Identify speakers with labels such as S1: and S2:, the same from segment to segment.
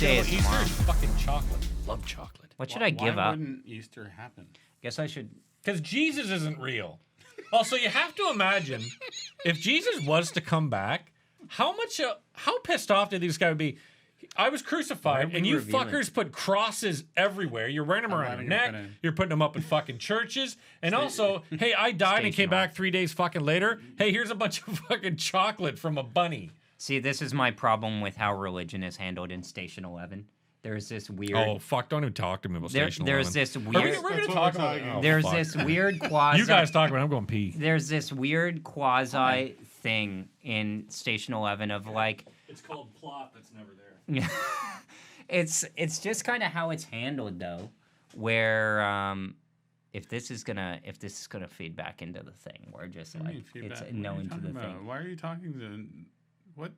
S1: day is
S2: Easter
S1: tomorrow.
S2: is fucking chocolate. Love chocolate.
S1: What should I give up?
S3: Why wouldn't Easter happen?
S1: Guess I should.
S2: Because Jesus isn't real. Also, you have to imagine if Jesus was to come back, how pissed off did this guy be? I was crucified, and you fuckers put crosses everywhere. You're wearing them around your neck. You're putting them up in fucking churches. And also, hey, I died and came back 3 days fucking later. Hey, here's a bunch of fucking chocolate from a bunny.
S1: See, this is my problem with how religion is handled in Station 11. There's this weird.
S2: Oh fuck! Don't even talk to me about Station 11.
S1: There's this
S2: We're
S1: weird.
S2: gonna talk about it. Oh,
S1: There's
S2: fuck.
S1: this weird quasi.
S2: You guys talk about it. I'm going pee.
S1: There's this weird quasi thing in Station 11 of like.
S2: It's called plot that's never there.
S1: It's just kind of how it's handled though, where if this is gonna feed back into the thing, we're just
S3: What do you
S1: like
S3: mean
S1: it's
S3: feedback?
S1: no
S3: What are you
S1: into the
S3: talking
S1: thing.
S3: about? Why are you talking to what?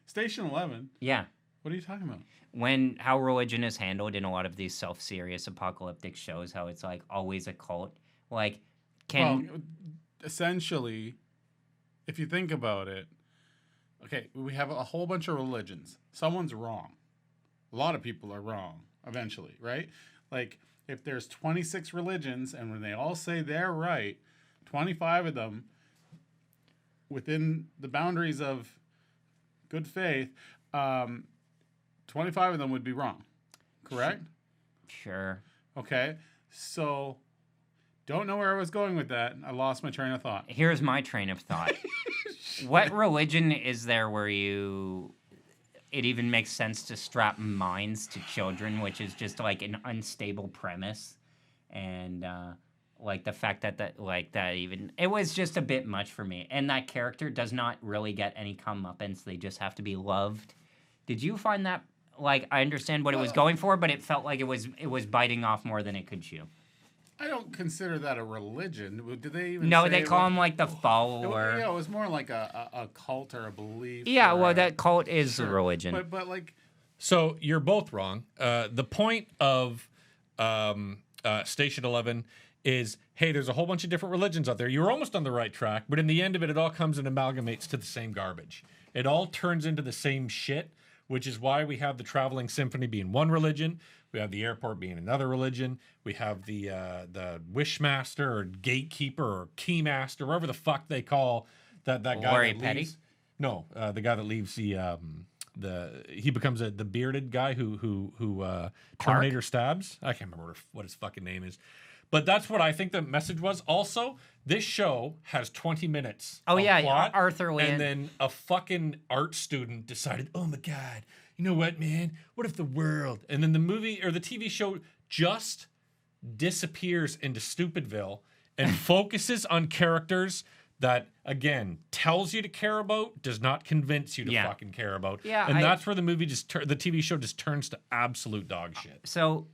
S3: Station 11?
S1: Yeah.
S3: What are you talking about?
S1: When how religion is handled in a lot of these self-serious apocalyptic shows, how it's like always a cult. Like,
S3: Well, essentially, if you think about it, okay, we have a whole bunch of religions. Someone's wrong. A lot of people are wrong eventually, right? Like, if there's 26 religions and when they all say they're right, 25 of them within the boundaries of good faith, 25 of them would be wrong. Correct?
S1: Sure.
S3: Okay. So, don't know where I was going with that. I lost my train of thought.
S1: Here's my train of thought. What religion is there where it even makes sense to strap mines to children, which is just like an unstable premise, and like the fact that even it was just a bit much for me. And that character does not really get any comeuppance; they just have to be loved. Did you find that? Like, I understand what it was going for, but it felt like it was biting off more than it could chew.
S3: I don't consider that a religion. Do they even?
S1: No,
S3: say
S1: they
S3: it
S1: call
S3: was-
S1: him like the follower.
S3: Yeah, it was more like a cult or a belief.
S1: Yeah,
S3: or
S1: well,
S3: a-
S1: that cult is a
S3: sure.
S1: religion.
S3: But like,
S2: So you're both wrong. The point of Station 11 is, hey, there's a whole bunch of different religions out there. You're almost on the right track, but in the end of it, it all comes and amalgamates to the same garbage. It all turns into the same shit, which is why we have the traveling symphony being one religion. We have the airport being another religion. We have the wishmaster or gatekeeper or keymaster, whatever the fuck they call that guy.
S1: Lori
S2: that
S1: Petty?
S2: leaves. No, the guy that leaves he becomes the bearded guy who Terminator stabs. I can't remember what his fucking name is. But that's what I think the message was. Also, this show has 20 minutes.
S1: Oh,
S2: of
S1: yeah,
S2: plot,
S1: Arthur Land.
S2: And then a fucking art student decided, oh my God, you know what, man? What if the world? And then the movie or the TV show just disappears into Stupidville and focuses on characters that, again, tells you to care about, does not convince you to fucking care about.
S1: Yeah,
S2: and that's where the movie the TV show just turns to absolute dog shit.
S1: So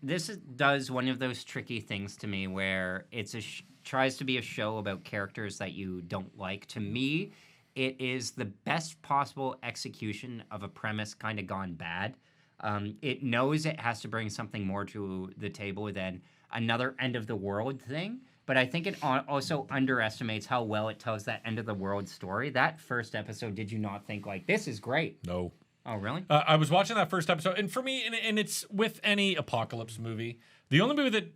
S1: does one of those tricky things to me where it's tries to be a show about characters that you don't like. To me, it is the best possible execution of a premise kind of gone bad. It knows it has to bring something more to the table than another end of the world thing. But I think it also underestimates how well it tells that end of the world story. That first episode, did you not think like, this is great?
S2: No.
S1: Oh, really?
S2: I was watching that first episode, and for me, and it's with any apocalypse movie, the only movie that,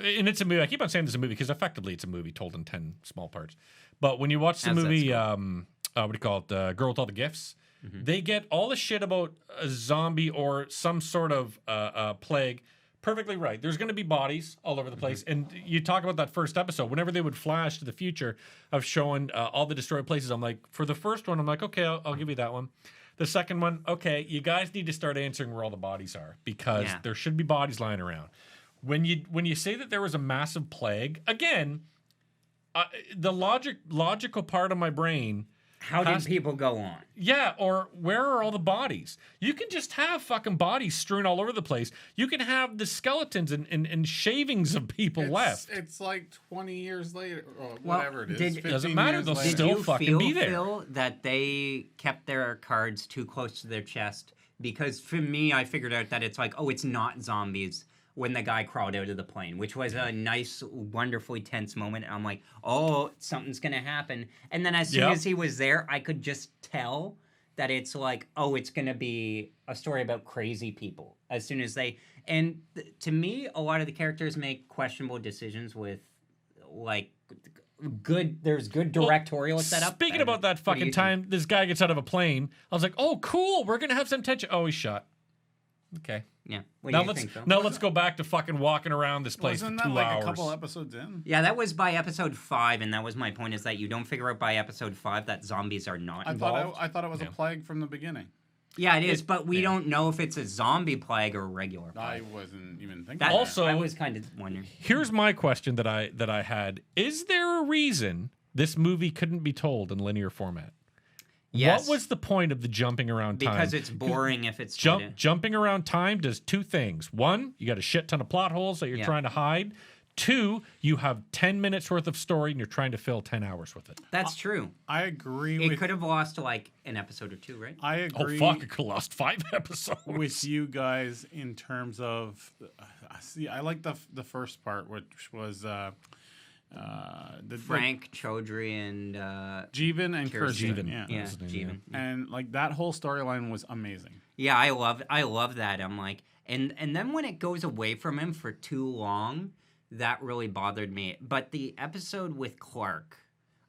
S2: and it's a movie, I keep on saying this is a movie because effectively it's a movie told in 10 small parts. But when you watch the movie, what do you call it, Girl with All the Gifts, they get all the shit about a zombie or some sort of plague perfectly right. There's going to be bodies all over the place. And you talk about that first episode, whenever they would flash to the future of showing all the destroyed places, I'm like, for the first one, I'm like, okay, I'll give you that one. The second one, okay, you guys need to start answering where all the bodies are because there should be bodies lying around. When you say that there was a massive plague, again, the logical part of my brain.
S1: How did people go on?
S2: Yeah, or where are all the bodies? You can just have fucking bodies strewn all over the place. You can have the skeletons and shavings of people left.
S3: It's like 20 years later, or whatever it is.
S1: Did-
S3: 15
S2: Doesn't matter,
S3: years
S2: they'll
S3: later.
S2: still
S1: Did you
S2: fucking be there.
S1: feel that they kept their cards too close to their chest? Because for me, I figured out that it's like, oh, it's not zombies when the guy crawled out of the plane, which was a nice, wonderfully tense moment. I'm like, oh, something's going to happen. And then as soon as he was there, I could just tell that it's like, oh, it's gonna be a story about crazy people as soon as they. And to me, a lot of the characters make questionable decisions with, like, good. There's good directorial setup.
S2: Speaking about that
S1: What do
S2: fucking
S1: you
S2: time, this guy gets out of a plane. I was like, oh, cool. We're gonna have some tension. Oh, he's shot. Okay.
S1: Yeah. What
S2: Now
S1: do you
S2: let's
S1: think, Phil?
S2: now let's go back to fucking walking around this place
S3: Wasn't
S2: for
S3: that
S2: 2
S3: like
S2: hours.
S3: a couple episodes in?
S1: Yeah, that was by episode 5, and that was my point: is that you don't figure out by episode 5 that zombies are not involved.
S3: I thought it was
S2: Yeah.
S3: a plague from the beginning.
S1: Yeah, it is, but we don't know if it's a zombie plague or a regular
S3: I
S1: plague.
S3: wasn't even thinking.
S1: That,
S3: that.
S2: Also-
S1: I was kind of wondering.
S2: Here's my question that I had: is there a reason this movie couldn't be told in linear format?
S1: Yes,
S2: What was the point of the jumping around time?
S1: because it's boring if it's split in.
S2: Jumping around time does two things. One, you got a shit ton of plot holes that you're
S1: Yeah.
S2: trying to hide. Two, you have 10 minutes worth of story and you're trying to fill 10 hours with it.
S1: That's true.
S3: I agree
S1: It
S3: with.
S1: could have lost like an episode or 2, right?
S3: I
S2: Oh,
S3: agree.
S2: fuck, it could have lost 5 episodes.
S3: With you guys in terms of, see, I like the first part, which was the
S1: Frank Chaudhry and
S3: Jeevan and
S1: Kirsten.
S3: Kirsten.
S2: Jeevan.
S3: Yeah.
S1: yeah,
S2: That's his name,
S1: Jeevan.
S3: And like that whole storyline was amazing.
S1: Yeah, I love that. I'm like, and then when it goes away from him for too long, that really bothered me. But the episode with Clark,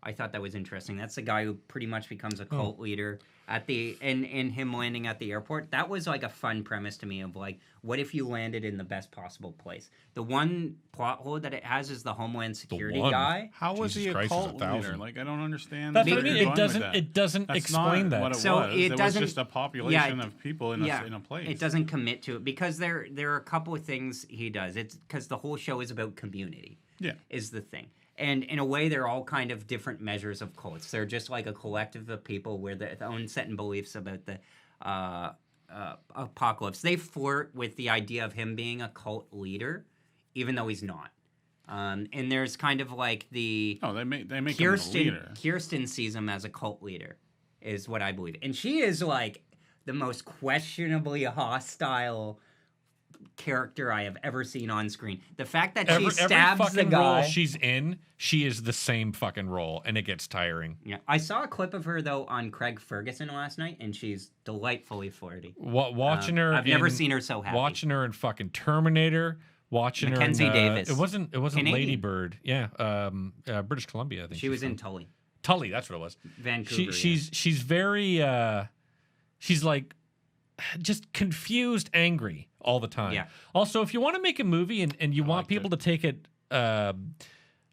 S1: I thought that was interesting. That's the guy who pretty much becomes a cult leader at the and him landing at the airport. That was like a fun premise to me of like, what if you landed in the best possible place? The one plot hole that it has is the Homeland Security
S2: one.
S1: guy.
S3: How was
S2: Jesus
S3: he a
S2: Christ,
S3: cult
S2: there's a
S3: leader?
S2: thousand.
S3: Like I don't understand.
S2: That's
S3: where
S2: what I mean.
S3: you're
S2: It
S3: going with
S2: doesn't.
S3: that.
S2: It doesn't
S3: That's
S2: explain
S3: not
S2: that.
S3: What it
S1: So
S3: was.
S1: it
S3: It was
S1: doesn't-
S3: just a population
S1: yeah,
S3: of people in
S1: yeah,
S3: a place.
S1: It doesn't commit to it because there are a couple of things he does. It's because the whole show is about community.
S3: Yeah.
S1: Is the thing. And in a way, they're all kind of different measures of cults. They're just like a collective of people with their own set and beliefs about the apocalypse. They flirt with the idea of him being a cult leader, even though he's not. And there's kind of like the
S3: No, they make him the leader.
S1: Kirsten sees him as a cult leader, is what I believe. And she is like the most questionably hostile character I have ever seen on screen. The fact that she stabs
S2: fucking
S1: the guy.
S2: role she's in, she is the same fucking role, and it gets tiring.
S1: Yeah, I saw a clip of her though on Craig Ferguson last night, and she's delightfully flirty.
S2: Watching her,
S1: I've never
S2: in-
S1: seen her so happy.
S2: Watching her in fucking Terminator. Watching
S1: Mackenzie
S2: her in,
S1: Davis.
S2: It wasn't
S1: Canadian.
S2: Lady Bird. Yeah, British Columbia. I think
S1: She was in
S2: from.
S1: Tully,
S2: Tully. That's what it was.
S1: Vancouver.
S2: She's very she's like just confused, angry all the time.
S1: Yeah.
S2: Also, if you want to make a movie and you want
S3: liked
S2: people
S3: it.
S2: to take it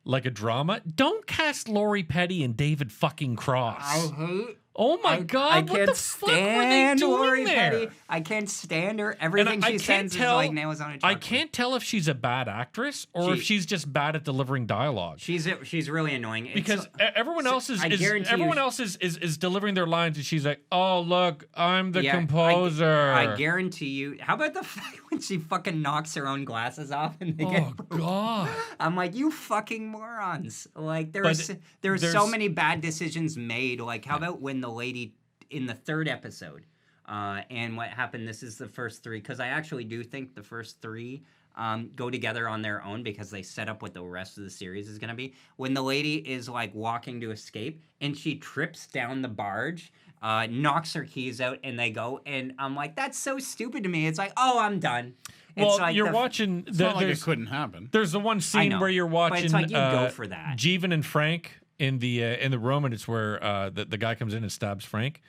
S2: like a drama, don't cast Lori Petty and David fucking Cross.
S1: hate.
S2: Oh my god!
S1: I
S2: what
S1: can't
S2: the fuck were they
S1: stand
S2: doing
S1: Lori
S2: there?
S1: Petty. I can't stand her.
S2: And
S1: Everything
S2: I
S1: she
S2: can't
S1: says
S2: tell.
S1: is like nails on a chalkboard.
S2: I can't tell if she's a bad actress or if she's just bad at delivering dialogue.
S1: She's really annoying.
S2: Because everyone
S1: so
S2: else is
S1: I guarantee
S2: everyone
S1: you-
S2: else is delivering their lines, and she's like, "Oh look, I'm the
S1: Yeah,
S2: composer."
S1: I guarantee you. How about the fact when she fucking knocks her own glasses off and they
S2: Oh
S1: get?
S2: god!
S1: I'm like, you fucking morons! Like
S2: But
S1: there's so
S2: there's-
S1: many bad decisions made. Like, how about when the lady in the third episode, and what happened? This is the first 3 because I actually do think the first 3 go together on their own because they set up what the rest of the series is gonna be. When the lady is like walking to escape and she trips down the barge. Knocks her keys out and they go, and I'm like, that's so stupid to me. It's like, oh, I'm done.
S2: Well,
S1: it's like
S2: you're
S1: the-
S2: watching.
S3: It's not like it
S2: there's
S3: couldn't happen.
S2: there's the one scene
S1: know,
S2: where you're
S1: but
S2: watching.
S1: it's like you go for that.
S2: Jeevan and Frank in the room, and it's where the guy comes in and stabs Frank,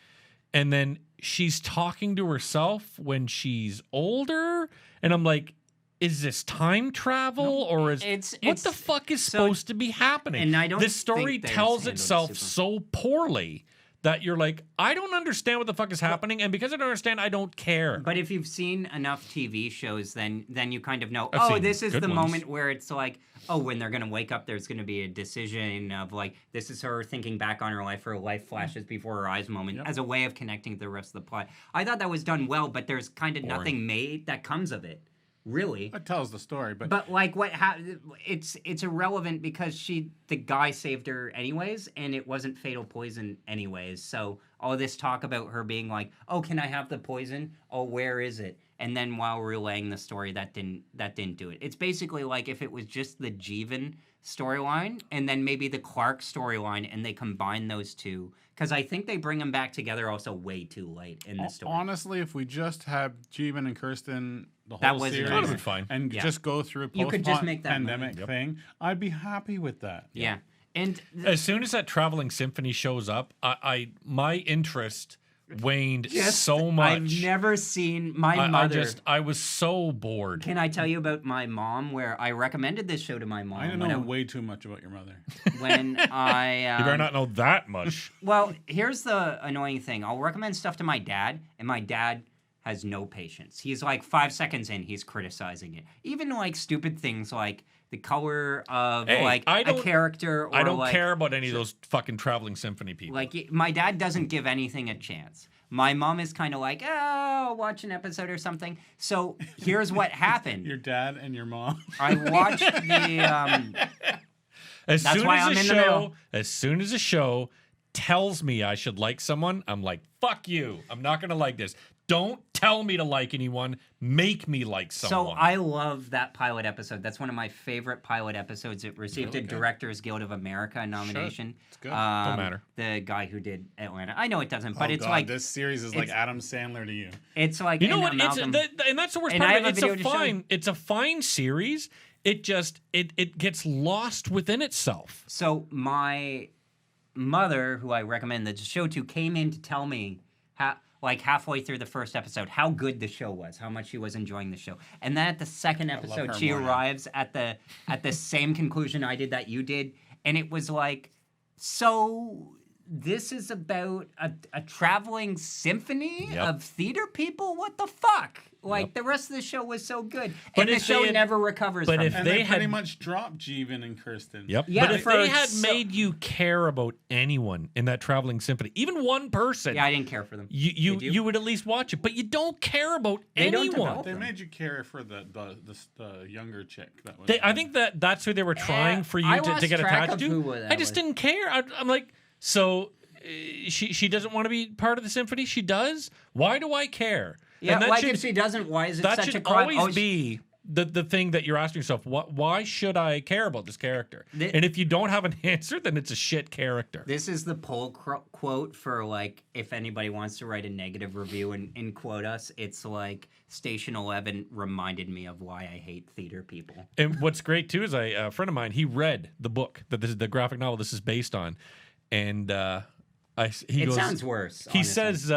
S2: and then she's talking to herself when she's older, and I'm like. Is this time travel or is what the fuck is supposed to be happening?
S1: and I don't
S2: this story
S1: think they
S2: tells
S1: handled it
S2: itself
S1: super-
S2: so poorly that you're like, I don't understand what the fuck is happening, and because I don't understand, I don't care.
S1: But if you've seen enough TV shows, then you kind of know.
S2: I've
S1: Oh,
S2: seen
S1: this is
S2: good
S1: the
S2: ones.
S1: moment where it's like, oh, when they're gonna wake up, there's gonna be a decision of like, this is her thinking back on her life. Her life flashes before her eyes moment as a way of connecting to the rest of the plot. I thought that was done well, but there's kind of nothing made that comes of it. really.
S3: It tells the story, but
S1: But like it's irrelevant because the guy saved her anyways, and it wasn't fatal poison anyways. So all this talk about her being like, oh, can I have the poison? Oh, where is it? And then while relaying the story, that didn't do it. It's basically like if it was just the Jeevan storyline and then maybe the Clark storyline, and they combine those two, because I think they bring them back together also way too late in the story.
S3: honestly, if we just had Jeevan and Kirsten the
S1: That
S3: whole
S1: was
S3: series
S1: enough.
S2: That would've been fine.
S3: and
S1: Yeah.
S3: just go through
S1: You could just make that
S3: pandemic
S2: movie.
S3: thing, I'd be happy with that.
S1: Yeah, and
S2: As soon as that traveling symphony shows up, my interest waned so much.
S1: I've never seen my mother.
S2: I was so bored.
S1: Can I tell you about my mom? Where I recommended this show to my mom.
S3: I
S1: when
S3: know way too much about your mother.
S1: when I
S2: You better not know that much.
S1: Well, here's the annoying thing. I'll recommend stuff to my dad, and my dad has no patience. He's like 5 seconds in, he's criticizing it. Even like stupid things like the color of
S2: Hey,
S1: like
S2: I
S1: a
S2: don't-
S1: character. Or
S2: I don't
S1: like,
S2: care about any of those fucking traveling symphony people.
S1: Like my dad doesn't give anything a chance. My mom is kind of like, oh, I'll watch an episode or something. So here's what happened.
S3: Your dad and your mom.
S1: I watched the.
S2: As
S1: That's
S2: soon
S1: why
S2: as
S1: I'm
S2: a
S1: in the
S2: show,
S1: middle.
S2: as soon as a show tells me I should like someone, I'm like, fuck you. I'm not gonna like this. Don't tell me to like anyone. Make me like someone.
S1: So I love that pilot episode. That's one of my favorite pilot episodes. It received a Directors Guild of America nomination.
S3: It's good.
S2: Don't matter.
S1: The guy who did Atlanta. I know it doesn't, but
S3: Oh
S1: it's
S3: God,
S1: like
S3: this series is like
S1: it's-
S3: Adam Sandler to you.
S1: it's like
S2: You know
S1: an
S2: what?
S1: amalgam.
S2: And that's the worst
S1: And
S2: part
S1: I
S2: of
S1: have
S2: it.
S1: a video to show you.
S2: It's a fine series. It just it gets lost within itself.
S1: So my mother, who I recommend the show to, came in to tell me like halfway through the first episode how good the show was, how much she was enjoying the show. And then at the second episode,
S3: her
S1: she
S3: more now.
S1: arrives at the same conclusion I did that you did, and it was like, so this is about a traveling symphony
S2: Yep.
S1: of theater people? What the fuck? Like the rest of the show was so good,
S2: But
S1: and the
S2: if
S1: show
S2: they had-
S1: never recovers
S2: but
S1: from
S2: if
S1: that.
S3: And
S2: they
S3: they pretty
S2: had-
S3: much dropped Jeevan and Kirsten.
S2: Yep.
S1: Yeah,
S2: but if
S1: for
S2: they had
S1: so-
S2: made you care about anyone in that traveling symphony, even one person,
S1: Yeah, I didn't care for them.
S2: you
S1: Did you?
S2: you would at least watch it. But you don't care about
S1: They don't
S2: anyone.
S1: develop
S3: They
S1: them.
S3: made you care for the younger chick. That was.
S2: I think that's who they were trying for you
S1: I
S2: to
S1: lost
S2: get
S1: track
S2: attached
S1: of
S2: to.
S1: who that
S2: I just
S1: was.
S2: didn't care. I'm like, so she doesn't want to be part of the symphony. She does. Why do I care?
S1: Yeah,
S2: And that
S1: like
S2: should-
S1: if she doesn't, why is it
S2: that
S1: such a
S2: should
S1: crime?
S2: always
S1: Oh,
S2: be the thing that you're asking yourself. Why should I care about this character?
S1: Thi-
S2: And if you don't have an answer, then it's a shit character.
S1: This is the poll quote for like if anybody wants to write a negative review and quote us. It's like Station 11 reminded me of why I hate theater people.
S2: And what's great too is a friend of mine, he read the book that this is the graphic novel this is based on, and he
S1: It
S2: goes,
S1: sounds worse.
S2: He
S1: honestly.
S2: says,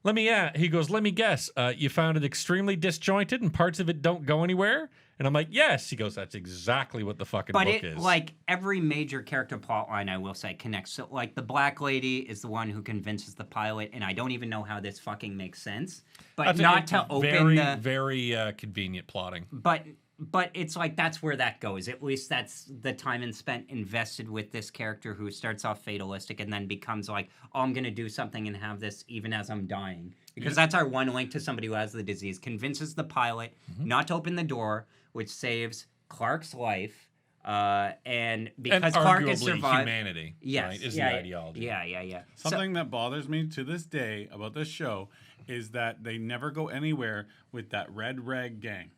S2: let me guess, you found it extremely disjointed and parts of it don't go anywhere. And I'm like, yes. He goes, that's exactly what the fucking
S1: But
S2: book
S1: it
S2: is.
S1: like every major character plot line, I will say, connects. So like the black lady is the one who convinces the pilot, and I don't even know how this fucking makes sense. But
S2: That's
S1: not to open
S2: very convenient plotting.
S1: But it's like that's where that goes. At least that's the time and spent invested with this character who starts off fatalistic and then becomes like, oh, I'm gonna do something and have this even as I'm dying. Because that's our one link to somebody who has the disease. Convinces the pilot not to open the door, which saves Clark's life. And because
S2: And
S1: Clark
S2: arguably
S1: has survived.
S2: humanity,
S1: Yes,
S2: right, is
S1: yeah,
S2: the ideology.
S1: Yeah. So-
S3: Something that bothers me to this day about this show is that they never go anywhere with that Red Rag gang.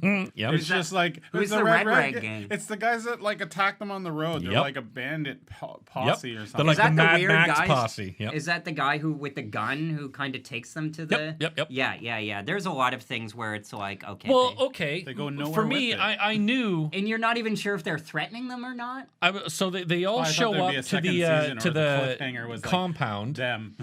S2: Yep.
S3: It's just like
S1: who's the Red Rag
S3: Ga-
S1: gang?
S3: It's the guys that like attack them on the road. They're
S2: Yep.
S3: like a bandit posse or
S2: They're
S3: something.
S2: like
S1: Is that
S2: the
S1: the
S2: Mad
S1: weird
S2: Max
S1: guys?
S2: posse. Yep.
S1: Is that the guy who with the gun who kind of takes them to the?
S2: Yep.
S1: Yeah. There's a lot of things where it's like, okay.
S2: Well, okay.
S3: They go nowhere
S2: For me,
S3: with it.
S2: I knew.
S1: And you're not even sure if they're threatening them or not.
S2: So they all
S3: I thought
S2: show
S3: there'd be a
S2: up to
S3: second
S2: the
S3: season
S2: to
S3: or the
S2: the
S3: cliffhanger was like,
S2: compound,
S3: them.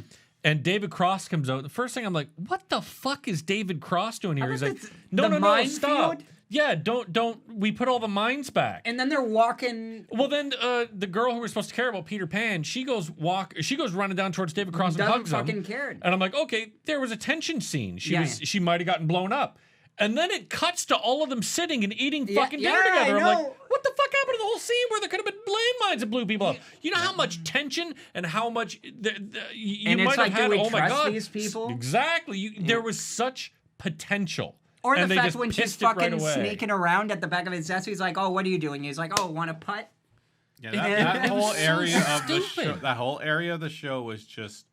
S2: and David Cross comes out. The first thing I'm like, what the fuck is David Cross doing here?
S1: How
S2: He's
S1: about
S2: like,
S1: the
S2: no, stop.
S1: minefield?
S2: Yeah, don't. We put all the mines back.
S1: And then they're walking.
S2: Well, then the girl who we're supposed to care about, Peter Pan, she goes running down towards David Cross and
S1: Doesn't
S2: hugs him.
S1: fucking care.
S2: And I'm like, okay, there was a tension scene.
S1: Yeah.
S2: She might have gotten blown up. And then it cuts to all of them sitting and eating fucking dinner
S1: yeah, I
S2: together. I'm like,
S1: know.
S2: what the fuck happened to the whole scene where there could have been landmines that blew people up? You know how much tension and how much you
S1: And it's
S2: might
S1: like,
S2: have had.
S1: do we
S2: Oh my
S1: trust
S2: god,
S1: these people?
S2: Exactly. There was such potential
S1: Or the
S2: and they
S1: fact
S2: just
S1: when she's
S2: pissed it right
S1: fucking
S2: away.
S1: sneaking around at the back of his desk, he's like, "Oh, what are you doing?" He's like, "Oh, want to putt?"
S3: Yeah, that whole
S2: so
S3: area of the show,
S2: stupid.
S3: that whole area of the show was just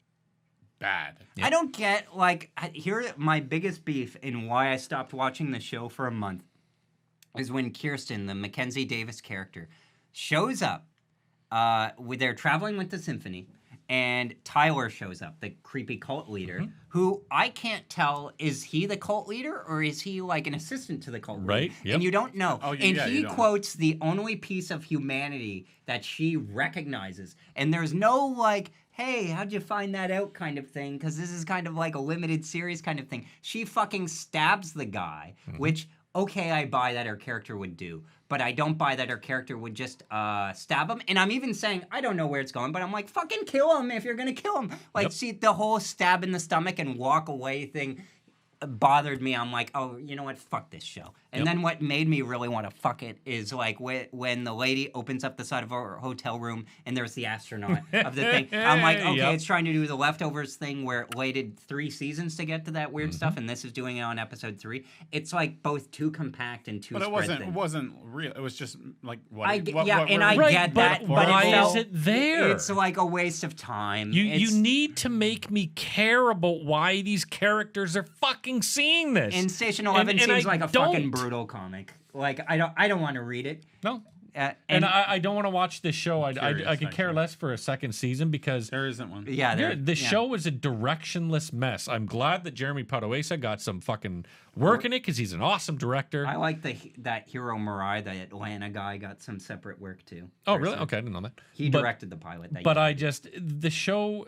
S3: bad.
S1: I don't get like here. My biggest beef in why I stopped watching the show for a month is when Kirsten, the Mackenzie Davis character, shows up. They're traveling with the symphony, and Tyler shows up, the creepy cult leader, who I can't tell, is he the cult leader or is he like an assistant to the cult leader?
S2: Right, yep.
S1: And you don't know.
S3: Oh,
S1: And
S3: yeah,
S1: he
S3: you don't.
S1: quotes the only piece of humanity that she recognizes. And there's no like, hey, how'd you find that out kind of thing? Because this is kind of like a limited series kind of thing. She fucking stabs the guy, which, okay, I buy that her character would do. But I don't buy that her character would just stab him. And I'm even saying, I don't know where it's going, but I'm like, fucking kill him if you're going to kill him. Like, see, the whole stab in the stomach and walk away thing bothered me. I'm like, oh, you know what? Fuck this show. And then what made me really want to fuck it is like when the lady opens up the side of her hotel room and there's the astronaut of the thing. I'm like, okay,
S2: Yep.
S1: it's trying to do the leftovers thing where it waited 3 seasons to get to that weird stuff, and this is doing it on episode 3. It's like both too compact and too
S3: But
S1: spread
S3: it
S1: thin.
S3: wasn't real. It was just like what.
S1: I get that,
S2: but
S1: but
S2: why
S1: it felt,
S2: is it there?
S1: It's like a waste of time.
S2: You
S1: It's-
S2: need to make me care about why these characters are fucking seeing this.
S1: And Station 11
S2: And
S1: seems
S2: I
S1: like a
S2: don't.
S1: fucking brutal comic. Like I don't want to read it.
S2: No.
S1: And
S2: And I don't want to watch this show. I
S3: Curious,
S2: could care
S3: actually.
S2: less for a second season because
S3: There isn't one.
S1: yeah,
S2: the show is a directionless mess. I'm glad that Jeremy Paduesa got some fucking work in it because he's an awesome director.
S1: I like that Hiro Murai, the Atlanta guy, got some separate work too.
S2: Oh, really? Okay, I didn't know that.
S1: He
S2: But-
S1: directed the pilot. That
S2: But
S1: you-
S2: the show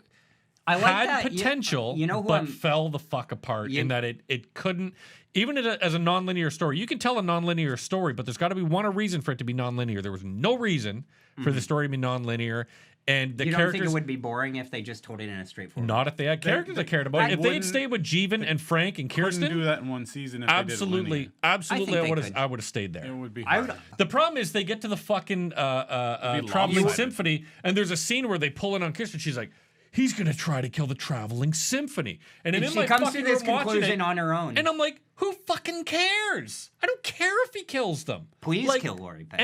S1: I like
S2: had
S1: that.
S2: potential,
S1: You know who
S2: but
S1: I'm-
S2: fell the fuck apart
S1: You-
S2: in that it couldn't, even as a nonlinear story, you can tell a nonlinear story, but there's got to be one reason for it to be nonlinear. There was no reason for the story to be nonlinear, and the
S1: you don't
S2: characters.
S1: think it would be boring if they just told it in a straightforward?
S2: not if they had characters I cared about.
S1: that
S2: If they had
S3: wouldn't-
S2: stayed with Jeevan and Frank and
S3: Couldn't
S2: Kirsten,
S3: do that in one season. If
S2: absolutely,
S3: They
S2: absolutely,
S1: I
S2: I
S1: think
S2: would
S1: they
S2: have,
S1: could.
S2: I would have stayed there.
S3: did it linear. It would be
S1: I
S3: hard.
S1: would.
S2: The problem is they get to the fucking traveling
S3: lopsided.
S2: symphony, and there's a scene where they pull in on Kirsten. She's like, "He's gonna try to kill the traveling symphony," and
S1: And
S2: in
S1: she
S2: my
S1: comes to
S2: fucking
S1: this
S2: room watching
S1: conclusion
S2: it,
S1: on her own.
S2: and I'm like, "Who fucking cares? I don't care if he kills them.
S1: Please
S2: Like,
S1: kill Lori Petty.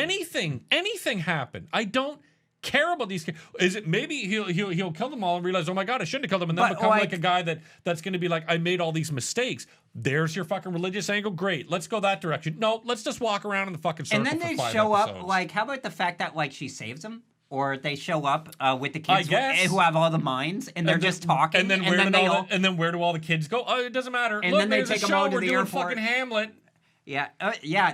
S2: anything happen. I don't." Care about these? Is it maybe he'll kill them all and realize, oh my god, I shouldn't have killed them, and then
S1: But,
S2: become
S1: like-
S2: like a guy that's going to be like, I made all these mistakes. There's your fucking religious angle. Great, let's go that direction. No, let's just walk around in the fucking circle.
S1: And then
S2: for
S1: they
S2: 5
S1: show
S2: episodes.
S1: up like, how about the fact that like she saves them? Or they show up with the
S2: I
S1: kids
S2: guess.
S1: who have all the minds, and they're
S2: And
S1: just
S2: then-
S1: talking,
S2: and then where did
S1: they
S2: all
S1: all,
S2: where do all the kids go? Oh, it doesn't matter.
S1: And
S2: Look,
S1: then they
S2: there's
S1: take
S2: a
S1: 'em
S2: show.
S1: all to
S2: We're
S1: the
S2: doing
S1: airport.
S2: fucking Hamlet.
S1: yeah.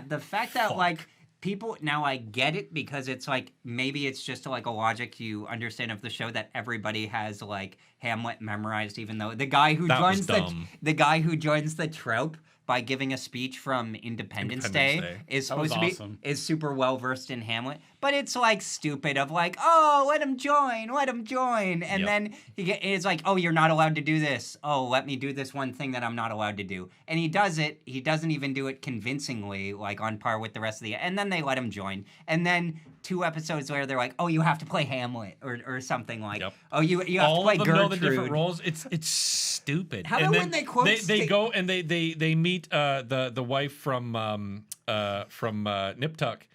S1: The fact that
S2: Fuck.
S1: like people now, I get it because it's like maybe it's just like a logic you understand of the show that everybody has like Hamlet memorized, even though the guy who
S2: That was
S1: joins
S2: dumb.
S1: the guy who joins the trope by giving a speech from Independence Day,
S2: Independence Day.
S1: is
S3: That was
S1: supposed to
S3: awesome.
S1: be is super well versed in Hamlet, but it's like stupid of like, oh, let him join, and
S2: Yep.
S1: then it's like, oh, you're not allowed to do this. Oh, let me do this one thing that I'm not allowed to do, and he does it. He doesn't even do it convincingly, like on par with the rest of the. And then they let him join, and then 2 episodes later, they're like, oh, you have to play Hamlet or something like,
S2: Yep.
S1: oh, you have to
S2: All
S1: play
S2: of them know
S1: Gertrude.
S2: the different roles. It's stupid.
S1: How
S2: And
S1: about
S2: then
S1: when they quote
S2: they
S1: Sti-
S2: go and they meet the wife from Nip Tuck,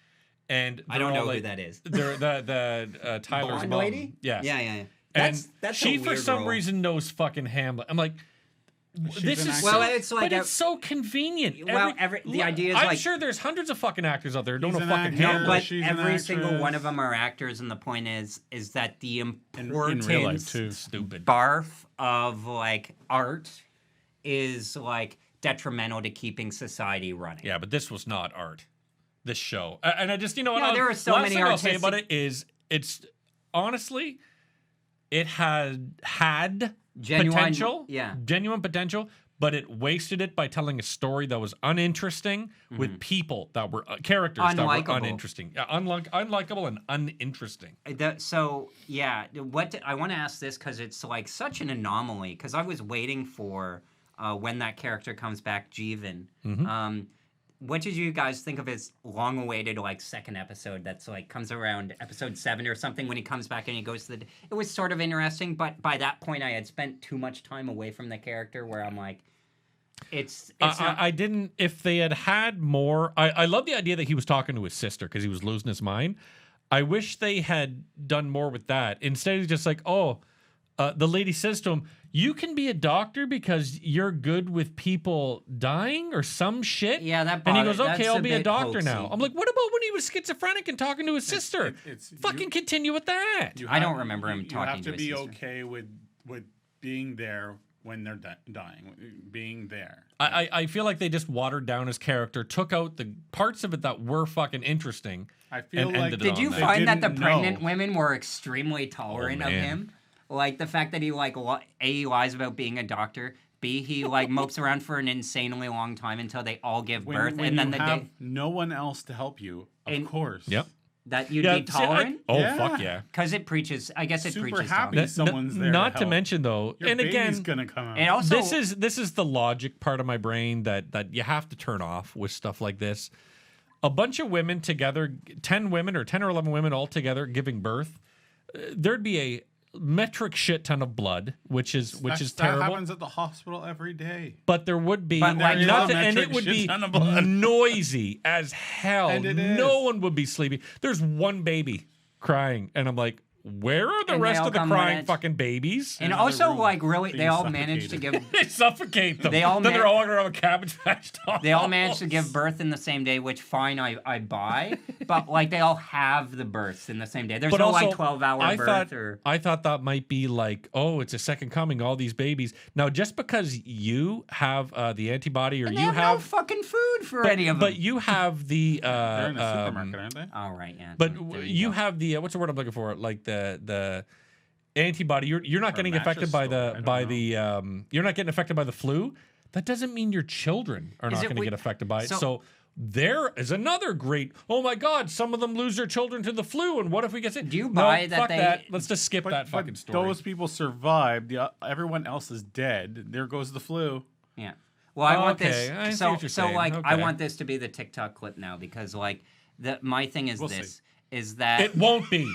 S2: and
S1: I don't
S2: they're
S1: know
S2: all
S1: who that is.
S2: They're the Tyler's
S1: Blonde
S2: mom.
S1: lady?
S2: Yeah.
S1: Yeah.
S2: And
S1: That's
S2: she
S1: a
S2: for
S1: weird
S2: some
S1: role.
S2: reason knows fucking Hamlet. I'm like, this
S3: an
S2: is
S3: actress.
S2: so,
S1: Well, it's like
S2: but
S1: a-
S2: it's so convenient.
S1: Well, the idea is
S2: I'm
S1: like-
S2: sure there's hundreds of fucking actors out there who don't
S3: He's
S2: know
S3: an
S2: fucking
S3: actor.
S2: Hamlet.
S1: But
S3: She's an
S1: every single
S3: actress.
S1: one of them are actors, and the point is that the
S3: in
S1: importance
S3: real life too.
S2: Stupid.
S1: barf of like art is like detrimental to keeping society running.
S2: Yeah, but this was not art. This show, and I just what
S1: No,
S2: I'll-
S1: there are so
S2: last
S1: many
S2: thing I'll say about
S1: artistic-
S2: it is it's honestly it had
S1: Genuine-
S2: potential,
S1: yeah.
S2: genuine potential, but it wasted it by telling a story that was uninteresting
S1: Mm-hmm.
S2: with people that were characters that were
S1: Unlikable.
S2: uninteresting, unlikable and uninteresting.
S1: So yeah, I want to ask this because it's like such an anomaly. Because I was waiting for when that character comes back, Jeevan. What did you guys think of his long-awaited like second episode? That's like comes around episode 7 or something when he comes back and he goes to the. It was sort of interesting, but by that point I had spent too much time away from the character where I'm like, It's
S2: I didn't. If they had more, I love the idea that he was talking to his sister because he was losing his mind. I wish they had done more with that. Instead, he's just like, the lady says to him, "You can be a doctor because you're good with people dying or some shit."
S1: Yeah, that
S2: and he
S1: bothered-
S2: goes, "Okay,
S1: that's
S2: I'll
S1: a
S2: be a
S1: bit
S2: doctor
S1: hoaxy.
S2: now." I'm like, "What about when he was schizophrenic and talking to his sister?" Fucking continue with that.
S3: You
S1: I don't
S3: have-
S1: remember him
S3: You
S1: talking
S3: have
S1: to
S3: to
S1: his
S3: be
S1: sister.
S3: okay with being there when they're dying, being there.
S2: I feel like they just watered down his character, took out the parts of it that were fucking interesting.
S3: I feel
S2: and
S3: like
S2: ended it
S1: Did
S2: on
S1: you
S2: that.
S1: find that the
S3: didn't
S1: pregnant
S3: know.
S1: women were extremely tolerant of
S2: man.
S1: him? Like the fact that he like A, he lies about being a doctor. B, he like mopes around for an insanely long time until they all give birth,
S3: when
S1: and then
S3: you
S1: the
S3: have
S1: day
S3: no one else to help you, of
S1: And-
S3: course.
S2: Yep.
S1: that you'd
S2: Yeah,
S1: be
S2: see,
S1: tolerant.
S3: Yeah.
S2: fuck yeah.
S1: Because it preaches, I guess it
S3: Super
S1: preaches
S3: happy
S1: tolerance.
S3: someone's there.
S2: Not
S3: to
S2: to
S3: help.
S2: mention though,
S3: Your
S2: and
S3: baby's
S2: again,
S3: gonna come out.
S1: And also,
S2: this is the logic part of my brain that you have to turn off with stuff like this. A bunch of women together, 10 women or 10 or 11 women all together giving birth, there'd be a metric shit ton of blood, which is
S3: that
S2: terrible.
S3: happens at the hospital every day.
S2: But there would be,
S1: But, like,
S2: not to-
S3: not
S2: and it
S3: metric
S2: would be
S3: shit ton of blood.
S2: noisy as hell.
S3: And it
S2: No
S3: is.
S2: one would be sleeping. There's one baby crying, and I'm like, where are the
S1: And they
S2: rest
S1: all
S2: of the
S1: come when
S2: crying
S1: it's-
S2: fucking babies?
S1: and
S3: another
S1: also
S3: room
S1: like really, they
S3: being
S1: all managed to
S3: suffocated.
S1: give.
S2: They suffocate them.
S1: They all
S2: then they're
S1: ma-
S2: all walking around with Cabbage Patch dolls.
S1: They all managed to give birth in the same day, which fine, I buy. But like they all have the births in the same day. There's
S2: But
S1: no
S2: also,
S1: like 12-hour birth or.
S2: I thought that might be like, oh, it's a second coming, all these babies. Now, just because you have the antibody or
S1: And
S2: you
S1: they have, no
S2: have,
S1: fucking food for any of them.
S2: but you have the,
S3: They're in a supermarket, aren't they?
S1: All right, yeah.
S2: but
S1: so there
S2: you
S1: go.
S2: have the, what's the word I'm looking for? Like the antibody. You're not
S3: Or
S2: getting
S3: mattress
S2: affected by
S3: store, I
S2: the,
S3: don't
S2: by
S3: know.
S2: the, you're not getting affected by the flu. That doesn't mean your children are
S1: Is
S2: not
S1: it
S2: going to
S1: we-
S2: get affected by it.
S1: so-
S2: So there is another great. Oh my God! Some of them lose their children to the flu, and what if we get sick?
S1: Do you
S2: No,
S1: buy that
S2: fuck
S1: they-
S2: that. Let's just skip
S3: But,
S2: that
S3: but
S2: fucking story.
S3: those people survived. Everyone else is dead. There goes the flu.
S1: Yeah. Well, I want
S2: Okay, I
S1: this.
S2: see
S1: So,
S2: what you're
S1: so
S2: saying.
S1: like, I
S2: Okay.
S1: want this to be the TikTok clip now because, like, my thing is
S3: We'll
S1: this: is that
S2: It won't be.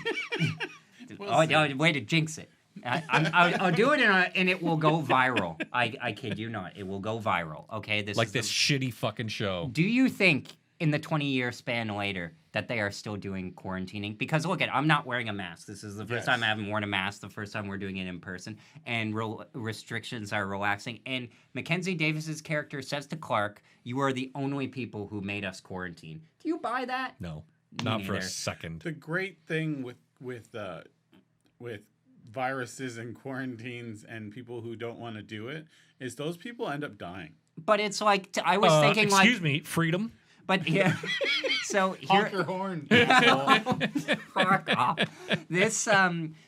S1: oh, way to jinx it. I'll do it and it will go viral. I kid you not, it will go viral. Okay,
S2: Like
S1: is
S2: this shitty fucking show.
S1: Do you think in the 20-year span later that they are still doing quarantining? Because look at, I'm not wearing a mask. This is the first
S3: Yes.
S1: time I haven't worn a mask. The first time we're doing it in person, and restrictions are relaxing. And Mackenzie Davis's character says to Clark, "You are the only people who made us quarantine." Do you buy that?
S2: No, not for a
S1: neither.
S2: second.
S3: The great thing with viruses and quarantines and people who don't want to do it is those people end up dying.
S1: But it's like I was thinking
S2: excuse
S1: like,
S2: me, freedom.
S1: but yeah. So
S3: Honk
S1: here,
S3: your horn.
S1: fuck off. This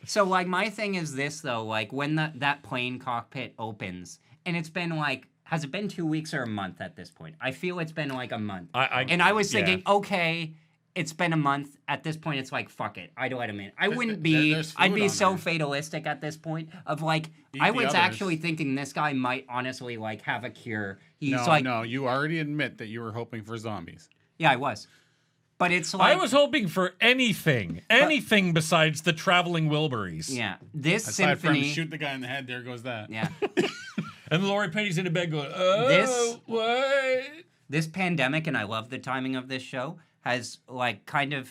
S1: so like my thing is this though, like when that plane cockpit opens and it's been like, has it been 2 weeks or a month at this point? I feel it's been like a month. And I was thinking, okay, it's been a month. At this point, it's like, fuck it. I'd let him in. I wouldn't be,
S3: there's
S1: I'd
S3: food
S1: be
S3: on
S1: so
S3: there.
S1: fatalistic at this point of like,
S3: Eat
S1: I
S3: the
S1: was
S3: others.
S1: actually thinking this guy might honestly like have a cure. He's
S3: No,
S1: like,
S3: no, you already admit that you were hoping for zombies.
S1: yeah, I was. But it's like,
S2: I was hoping for anything besides the traveling Wilburys.
S1: yeah, this
S3: Aside from
S1: symphony.
S3: shoot the guy in the head, there goes that.
S1: Yeah.
S2: And Lori Petty's in the bed going, oh,
S1: This-
S2: what?
S1: This pandemic, and I love the timing of this show, has like kind of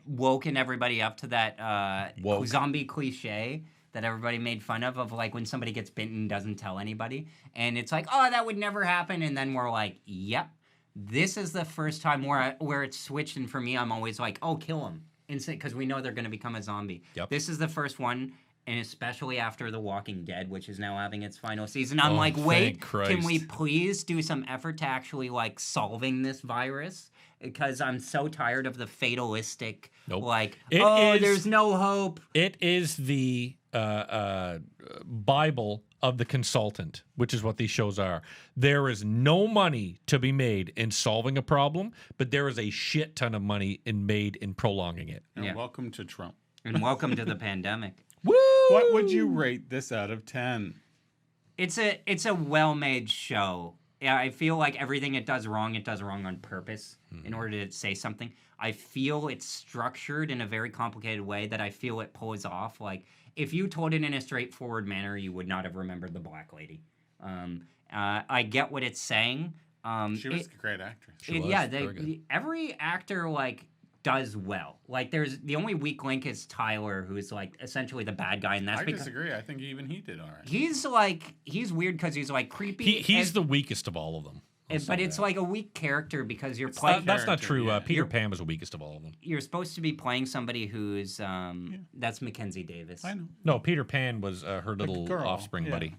S1: woken everybody up to that
S2: Woke.
S1: zombie cliche that everybody made fun of like when somebody gets bitten and doesn't tell anybody. And it's like, oh, that would never happen. And then we're like, yep. This is the first time where it's switched. And for me, I'm always like, oh, kill them. Instant, because we know they're going to become a zombie.
S2: Yep.
S1: This is the first one. And especially after The Walking Dead, which is now having its final season, I'm
S2: Oh,
S1: like, wait,
S2: thank
S1: can we
S2: Christ.
S1: please do some effort to actually like solving this virus? Because I'm so tired of the fatalistic,
S2: Nope.
S1: like,
S2: It
S1: oh,
S2: is-
S1: there's no hope.
S2: It is the Bible of the consultant, which is what these shows are. There is no money to be made in solving a problem, but there is a shit ton of money made in prolonging it.
S3: And
S1: Yeah.
S3: welcome to Trump.
S1: And welcome to the pandemic.
S2: Woo!
S3: What would you rate this out of 10?
S1: It's a well-made show. Yeah, I feel like everything it does wrong on purpose in order to say something. I feel it's structured in a very complicated way that I feel it pulls off. Like, if you told it in a straightforward manner, you would not have remembered the black lady. I get what it's saying.
S3: She was a great actress.
S2: She was
S1: Yeah,
S2: very good.
S1: every actor like does well. Like there's the only weak link is Tyler, who's like essentially the bad guy, and that's
S3: I
S1: because
S3: disagree. I think even he did all right.
S1: he's weird because he's like creepy.
S2: He's the weakest of all of them. I'll
S1: but
S2: say
S1: it's
S2: that.
S1: like a weak character because you're playing.
S2: That's not
S3: character,
S2: true.
S3: yeah.
S2: Peter Pan was the weakest of all of them.
S1: You're supposed to be playing somebody who's that's Mackenzie Davis.
S3: I know.
S2: No, Peter Pan was her little
S3: girl,
S2: offspring
S3: yeah.
S2: buddy.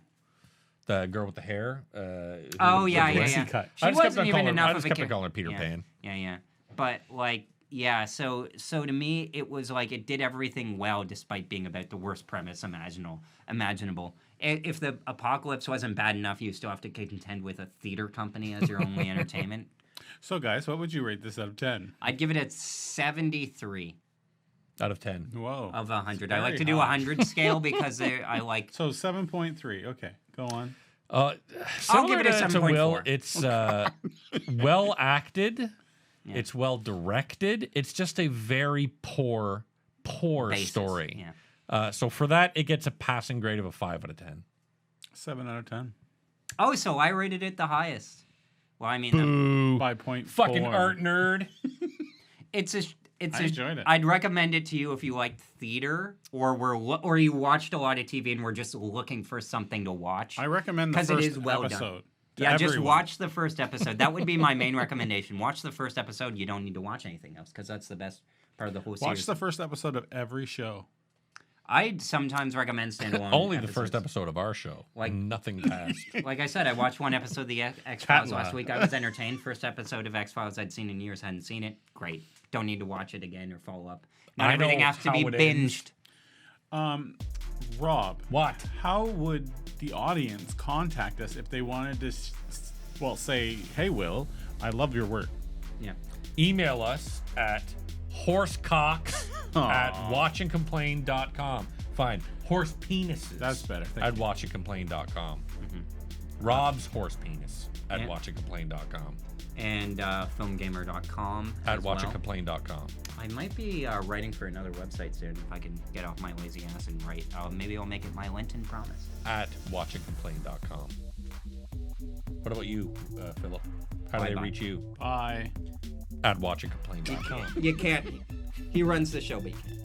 S2: The girl with the hair.
S1: Oh yeah,
S2: with the
S1: yeah,
S2: red-
S1: yeah.
S3: cut.
S1: She
S2: I just kept
S1: wasn't
S2: on
S1: even
S2: calling her-
S1: enough
S2: I
S1: of
S2: just
S1: a
S2: kept on
S1: character.
S2: calling her Peter Pan.
S1: Yeah. But like, yeah. So to me, it was like it did everything well, despite being about the worst premise imaginable. If the apocalypse wasn't bad enough, you still have to contend with a theater company as your only entertainment.
S3: So, guys, what would you rate this out of 10?
S1: I'd give it a 73
S2: Out of 10.
S3: Whoa.
S1: of 100.
S3: It's
S1: I like
S3: very
S1: to do a
S3: high.
S1: 100 scale because I like.
S3: So 7.3. Okay, go on.
S1: I'll give it a
S2: Similar to Will,
S1: 7.4.
S2: it's well acted.
S1: Yeah.
S2: It's well directed. It's just a very poor
S1: Basis,
S2: story.
S1: yeah.
S2: So for that, it gets a passing grade of a 5 out of 10.
S3: 7 out of 10.
S1: Oh, so I rated it the highest. Well, I mean,
S2: Boo!
S3: 5.4.
S2: Fucking art nerd.
S1: it's a.
S3: I enjoyed it.
S1: I'd recommend it to you if you liked theater or you watched a lot of TV and were just looking for something to watch.
S3: I recommend the
S1: 'Cause it
S3: first
S1: is well done.
S3: episode. to
S1: Yeah, just
S3: everyone.
S1: watch the first episode. That would be my main recommendation. Watch the first episode. You don't need to watch anything else because that's the best part of the whole series.
S3: Watch the first episode of every show.
S1: I'd sometimes recommend standalone.
S2: Only the
S1: episodes.
S2: first episode of our show.
S1: Like-
S2: Nothing past.
S1: Like I said, I watched one episode of the X Files last week. I was entertained. First episode of X Files I'd seen in years, hadn't seen it. Great. Don't need to watch it again or follow up. Not
S2: I
S1: everything
S2: know
S1: has to be
S2: how it ends.
S1: binged.
S3: Rob,
S2: What?
S3: how would the audience contact us if they wanted to, say, hey, Will, I love your work.
S1: Yeah.
S2: Email us at horsecocks at watchandcomplain.com. Fine. Horse penises.
S3: That's better. Thank
S2: At
S3: you.
S2: watchandcomplain.com. Rob's horse penis at
S1: Yeah.
S2: watchandcomplain.com.
S1: And filmgamer.com.
S2: At
S1: as well.
S2: watchandcomplain.com.
S1: I might be writing for another website soon if I can get off my lazy ass and write. Maybe I'll make it my Lenten promise.
S2: At watchandcomplain.com. What about you, Philip? How do they
S1: Bye-bye.
S2: reach you?
S3: Bye.
S2: At watchandcomplain.com.
S1: You can't. He runs the show, but you can't.